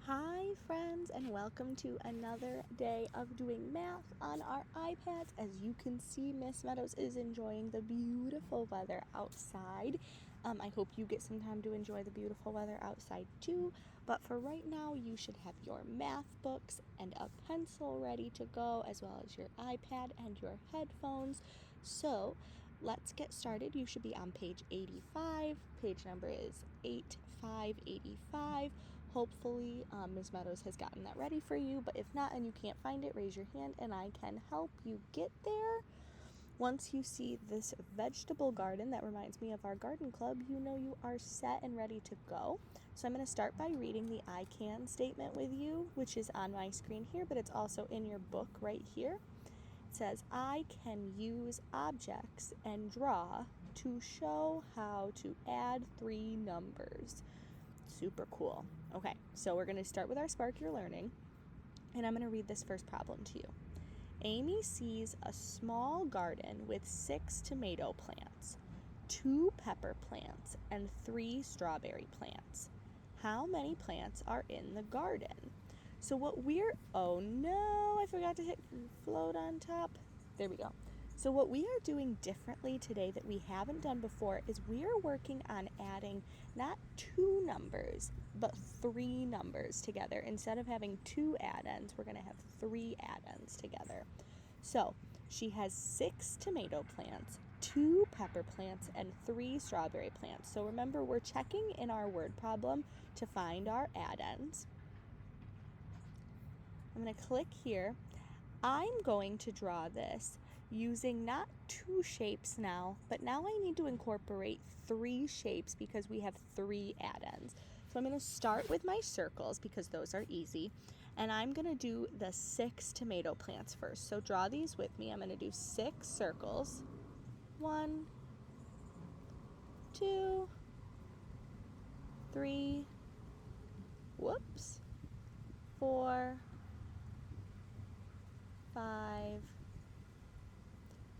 Hi friends, and welcome to another day of doing math on our iPads. As you can see, Miss Meadows is enjoying the beautiful weather outside. I hope you get some time to enjoy the beautiful weather outside too, but for right now you should have your math books and a pencil ready to go, as well as your iPad and your headphones. So let's get started. You should be on page 85. Page number is 8585. Hopefully, Ms. Meadows has gotten that ready for you, but if not and you can't find it, raise your hand and I can help you get there. Once you see this vegetable garden that reminds me of our garden club, you know you are set and ready to go. So I'm going to start by reading the I can statement with you, which is on my screen here, but it's also in your book right here. It says, I can use objects and draw to show how to add 3 numbers. Super cool. Okay, so we're going to start with our Spark Your Learning, and I'm going to read this first problem to you. Amy sees a small garden with 6 tomato plants, 2 pepper plants, and 3 strawberry plants. How many plants are in the garden? So oh no, I forgot to hit float on top. There we go. So what we are doing differently today that we haven't done before is we are working on adding not 2 numbers, but 3 numbers together. Instead of having 2 add-ins, we're going to have 3 add-ins together. So she has 6 tomato plants, 2 pepper plants, and 3 strawberry plants. So remember, we're checking in our word problem to find our add-ins. I'm going to click here. I'm going to draw this using not 2 shapes now, but now I need to incorporate 3 shapes because we have 3 add-ins. So I'm going to start with my circles because those are easy, and I'm going to do the 6 tomato plants first. So draw these with me. I'm going to do 6 circles. 1, 2, 3, 4, 5,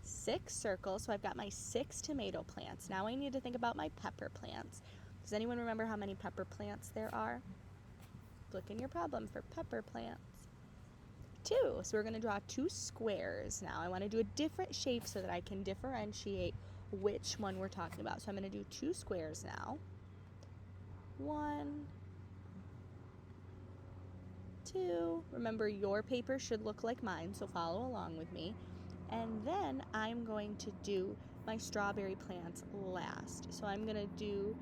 6 circles. So I've got my 6 tomato plants. Now I need to think about my pepper plants. Does anyone remember how many pepper plants there are? Look in your problem for pepper plants. 2. So we're going to draw 2 squares now. I want to do a different shape so that I can differentiate which one we're talking about. So I'm going to do 2 squares now. 1, 2. Remember, your paper should look like mine, so follow along with me. And then I'm going to do my strawberry plants last. So I'm going to do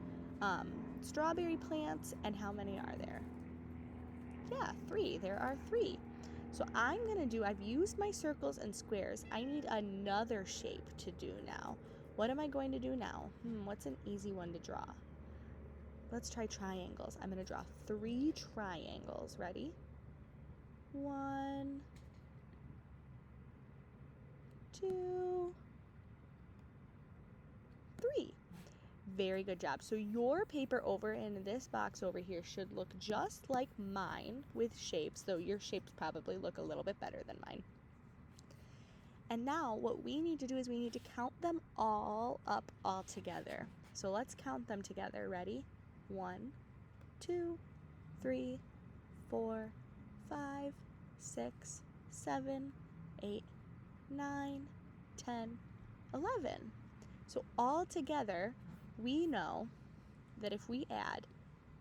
strawberry plants, and how many are there? Yeah, 3. There are 3. So I've used my circles and squares. I need another shape to do now. What am I going to do now? What's an easy one to draw? Let's try triangles. I'm going to draw 3 triangles. Ready? 1, 2, 3. Very good job. So your paper over in this box over here should look just like mine with shapes, though your shapes probably look a little bit better than mine. And now what we need to do is we need to count them all up all together. So let's count them together. Ready? 1, 2, 3, 4, 5, 6, 7, 8, 9, 10, 11. So all together, we know that if we add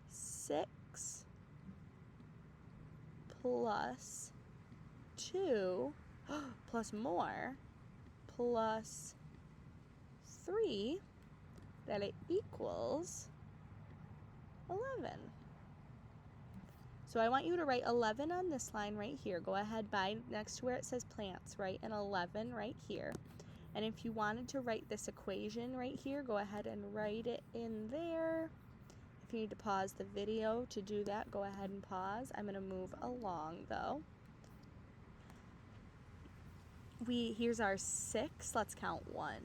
6 plus 2 plus more plus 3, that it equals 11. So I want you to write 11 on this line right here. Go ahead, by next to where it says plants, write an 11 right here. And if you wanted to write this equation right here, go ahead and write it in there. If you need to pause the video to do that, go ahead and pause. I'm going to move along though. Here's our 6. Let's count 1,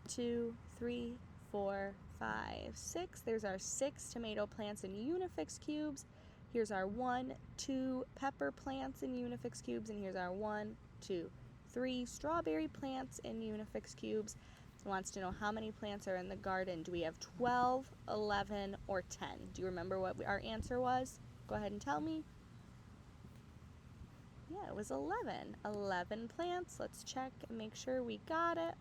2, 3, 4, 5, 6. There's our 6 tomato plants in Unifix cubes. Here's our 1, 2 pepper plants in Unifix cubes, and here's our 1, 2, 3 strawberry plants in Unifix cubes. It wants to know how many plants are in the garden. Do we have 12, 11, or 10? Do you remember what our answer was? Go ahead and tell me. Yeah, it was 11. 11 plants. Let's check and make sure we got it.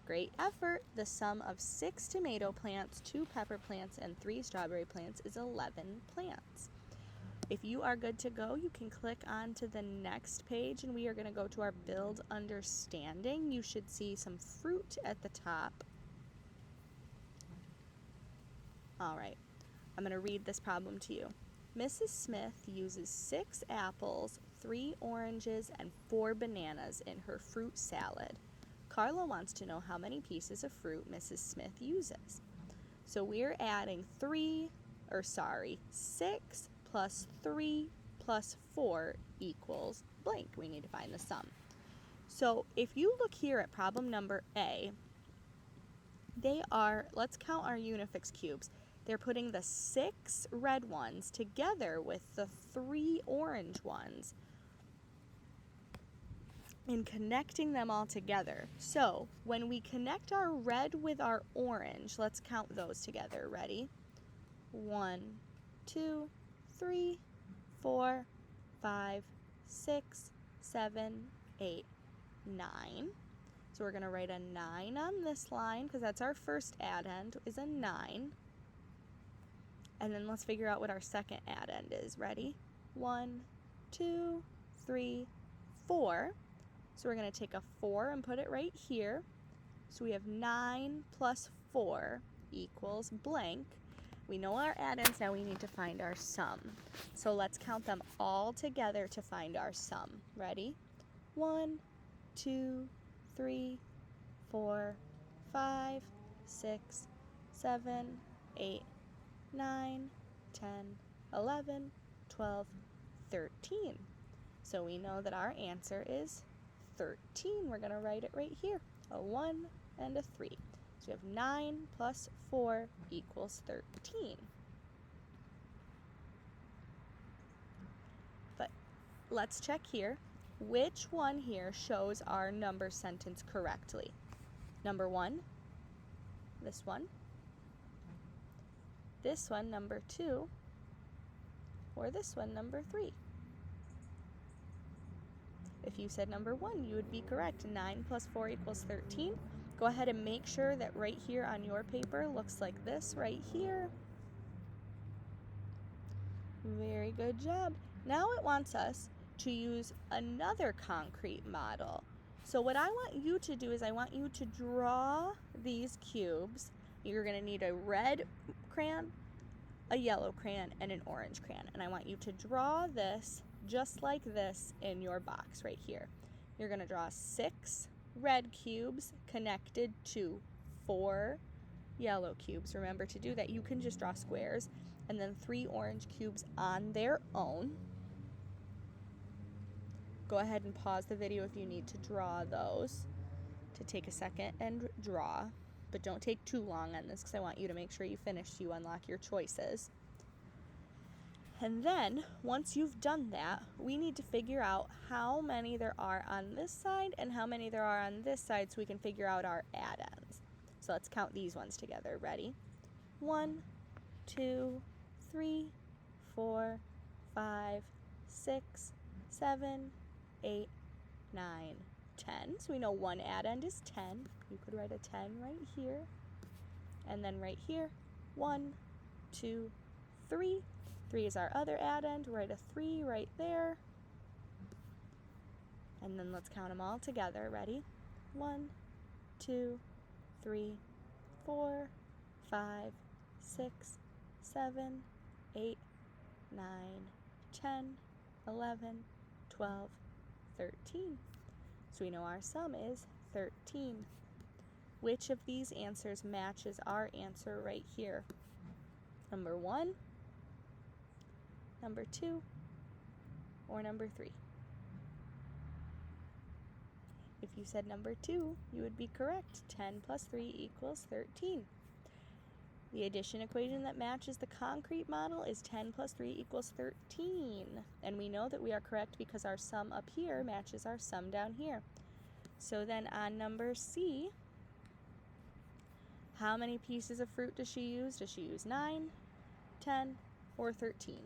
Great effort. The sum of 6 tomato plants, 2 pepper plants, and 3 strawberry plants is 11 plants. If you are good to go, you can click on to the next page, and we are going to go to our Build Understanding. You should see some fruit at the top. All right, I'm going to read this problem to you. Mrs. Smith uses 6 apples, 3 oranges, and 4 bananas in her fruit salad. Carla wants to know how many pieces of fruit Mrs. Smith uses. So we're adding 6 plus 3 plus 4 equals blank. We need to find the sum. So if you look here at problem number A, let's count our Unifix cubes. They're putting the 6 red ones together with the 3 orange ones and connecting them all together. So when we connect our red with our orange, let's count those together. Ready? 1, 2, 3, 4, 5, 6, 7, 8, 9. So we're going to write a 9 on this line because that's our first addend is a 9. And then let's figure out what our second addend is. Ready? 1, 2, 3, 4. So we're going to take a 4 and put it right here. So we have 9 plus 4 equals blank. We know our addends, now we need to find our sum. So let's count them all together to find our sum. Ready? 1, 2, 3, 4, 5, 6, 7, 8, 9, 10, 11, 12, 13. So we know that our answer is 13. We're going to write it right here. A 1 and a 3. So we have 9 plus 4 equals 13. But let's check here. Which one here shows our number sentence correctly? Number 1, this one, number 2, or this one, number 3. If you said number 1, you would be correct. 9 plus 4 equals 13. Go ahead and make sure that right here on your paper looks like this right here. Very good job. Now it wants us to use another concrete model. So what I want you to do is I want you to draw these cubes. You're going to need a red crayon, a yellow crayon, and an orange crayon. And I want you to draw this just like this in your box right here. You're going to draw 6 red cubes connected to 4 yellow cubes. Remember to do that. You can just draw squares, and then 3 orange cubes on their own. Go ahead and pause the video if you need to draw those, to take a second and draw, but don't take too long on this because I want you to make sure you finish so you unlock your choices. And then, once you've done that, we need to figure out how many there are on this side and how many there are on this side so we can figure out our addends. So let's count these ones together. Ready? 1, 2, 3, 4, 5, 6, 7, 8, 9, 10. So we know one addend is 10. You could write a 10 right here. And then right here, 1, 2, 3. 3 is our other addend. Write a 3 right there. And then let's count them all together. Ready? 1, 2, 3, 4, 5, 6, 7, 8, 9, 10, 11, 12, 13. So we know our sum is 13. Which of these answers matches our answer right here? Number 1, number 2, or number 3? If you said number 2, you would be correct. 10 plus 3 equals 13. The addition equation that matches the concrete model is 10 plus 3 equals 13. And we know that we are correct because our sum up here matches our sum down here. So then on number C, how many pieces of fruit does she use? Does she use 9, 10, or 13?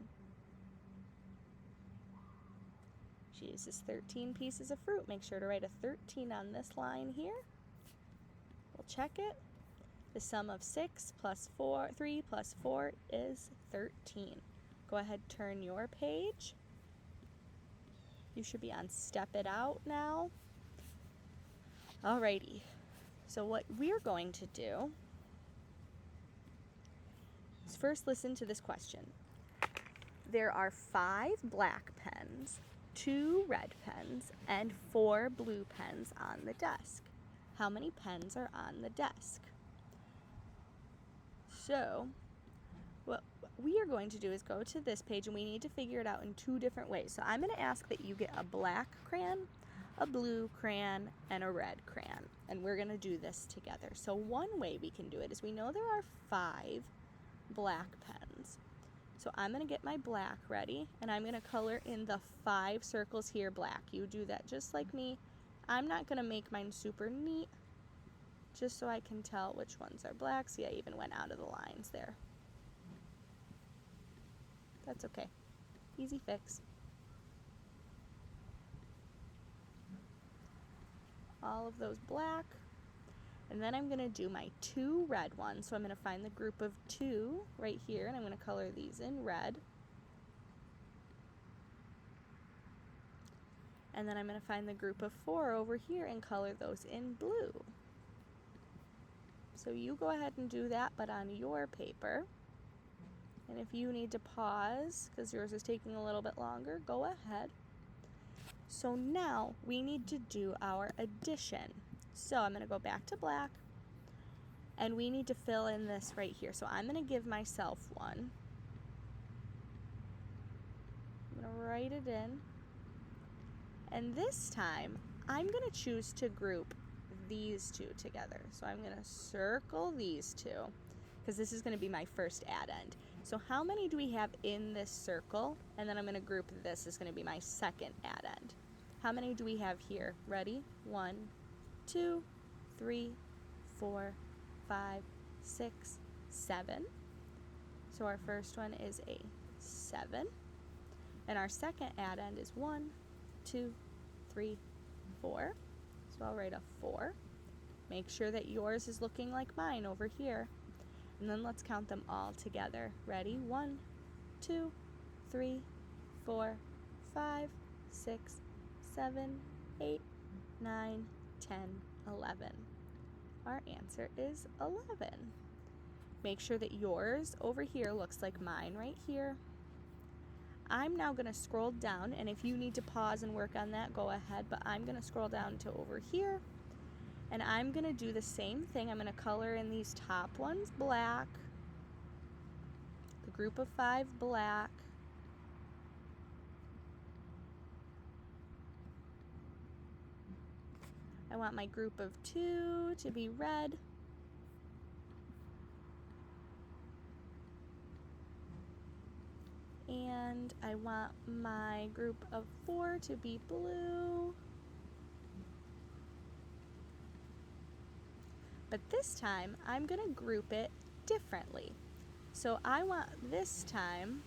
She uses 13 pieces of fruit. Make sure to write a 13 on this line here. We'll check it. The sum of 3 plus 4 is 13. Go ahead, turn your page. You should be on Step It Out now. Alrighty, so what we're going to do is first listen to this question. There are 5 black pens, 2 red pens, and 4 blue pens on the desk. How many pens are on the desk? So, what we are going to do is go to this page, and we need to figure it out in 2 different ways. So I'm going to ask that you get a black crayon, a blue crayon, and a red crayon, and we're going to do this together. So one way we can do it is we know there are 5 black pens. So I'm going to get my black ready, and I'm going to color in the 5 circles here black. You do that just like me. I'm not going to make mine super neat, just so I can tell which ones are black. See, I even went out of the lines there. That's okay. Easy fix. All of those black. And then I'm going to do my 2 red ones. So I'm going to find the group of 2 right here, and I'm going to color these in red. And then I'm going to find the group of 4 over here and color those in blue. So you go ahead and do that, but on your paper. And if you need to pause, because yours is taking a little bit longer, go ahead. So now we need to do our addition. So I'm going to go back to black, and we need to fill in this right here. So I'm going to give myself one. I'm going to write it in. And this time, I'm going to choose to group these 2 together. So I'm going to circle these 2, because this is going to be my first add end. So how many do we have in this circle? And then I'm going to group this is going to be my second add end. How many do we have here? Ready? 1, 2, 3, 4, 5, 6, 7. So our first one is a 7. And our second add end is 1, 2, 3, 4. So I'll write a 4. Make sure that yours is looking like mine over here. And then let's count them all together. Ready? 1, 2, 3, 4, 5, 6, 7, 8, 9, 10, 11. Our answer is 11. Make sure that yours over here looks like mine right here. I'm now going to scroll down, and if you need to pause and work on that, go ahead, but I'm going to scroll down to over here, and I'm going to do the same thing. I'm going to color in these top ones black, the group of 5 black, I want my group of 2 to be red, and I want my group of 4 to be blue. But this time, I'm going to group it differently. So I want this time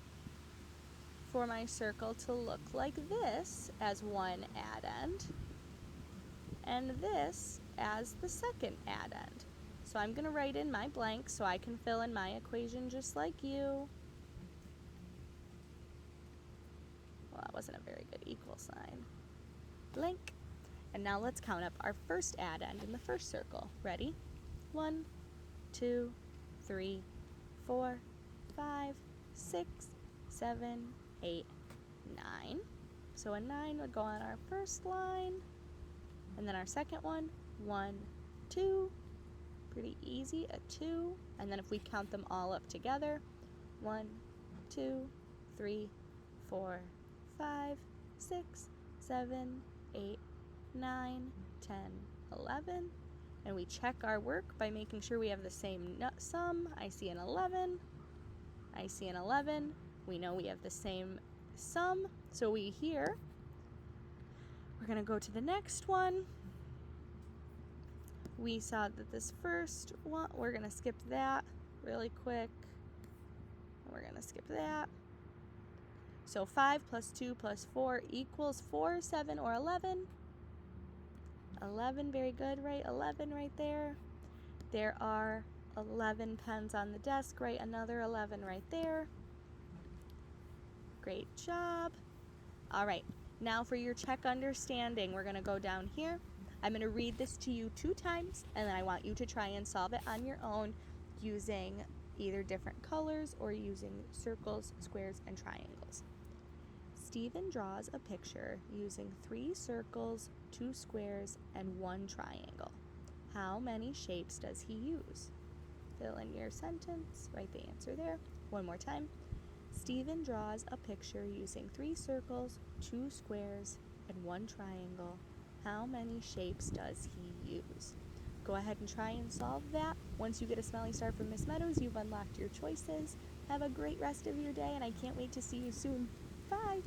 for my circle to look like this as one add end, and this as the second add end. So I'm going to write in my blank so I can fill in my equation just like you. Well, that wasn't a very good equal sign. Blank. And now let's count up our first add end in the first circle. Ready? 1, 2, 3, 4, 5, 6, 7, 8, 9. So a 9 would go on our first line. And then our second one, 1, 2. Pretty easy, a 2. And then if we count them all up together, 1, 2, 3, 4, 5, 6, 7, 8, 9, 10, 11. And we check our work by making sure we have the same sum. I see an 11. I see an 11. We know we have the same sum. So we're going to go to the next one. We saw that this first one, we're going to skip that really quick. We're going to skip that. So 5 plus 2 plus 4 equals 4, 7, or 11. 11, very good, right? 11 right there. There are 11 pens on the desk, right? Another 11 right there. Great job. All right, now for your check understanding, we're going to go down here. I'm going to read this to you 2 times, and then I want you to try and solve it on your own using either different colors or using circles, squares, and triangles. Stephen draws a picture using 3 circles, 2 squares, and 1 triangle. How many shapes does he use? Fill in your sentence, write the answer there. One more time. Stephen draws a picture using 3 circles, 2 squares, and 1 triangle. How many shapes does he use? Go ahead and try and solve that. Once you get a smelling star from Miss Meadows, you've unlocked your choices. Have a great rest of your day, and I can't wait to see you soon. Bye!